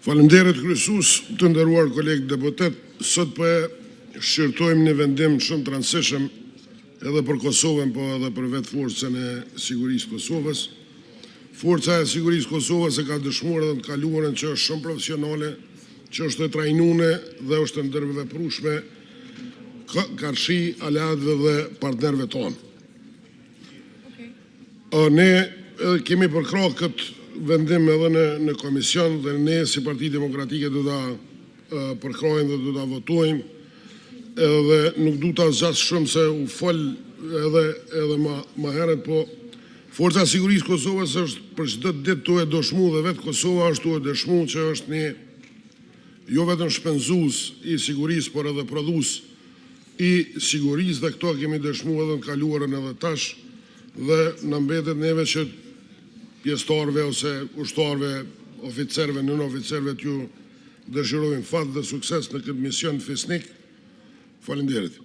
Faleminderit kryesues, të nderuar kolegë deputet, sot po e shqyrtojmë një vendim shumë të rëndësishëm edhe për Kosovën, po edhe për vetë forcën e sigurisë Kosovës. Forca e sigurisë Kosovës e ka dëshmuar edhe në të kaluarën që është shumë profesionale, që është e trajnuar dhe është e ndërveprueshme karshi aleatëve dhe partnerëve tonë. Ne kemi përkrahur këtë vendim edhe në komision dhe ne si Parti Demokratike do ta përkrahim dhe do ta votojmë, edhe nuk du ta zgjat shumë se u fol edhe më herët, po Forca e Sigurisë Kosovës është për çdo ditë tu e dëshmu dhe vetë Kosova është tu e dëshmu që është një jo vetëm shpenzues i sigurisë, por edhe prodhues i sigurisë, dhe këto kemi dëshmu edhe në kaluarën edhe tash, dhe na mbetet neve që pjesëtarëve ose ushtarëve, oficerëve, nën oficerëve t'ju dëshirojmë fat dhe sukses në këtë mision fisnik. Faleminderit.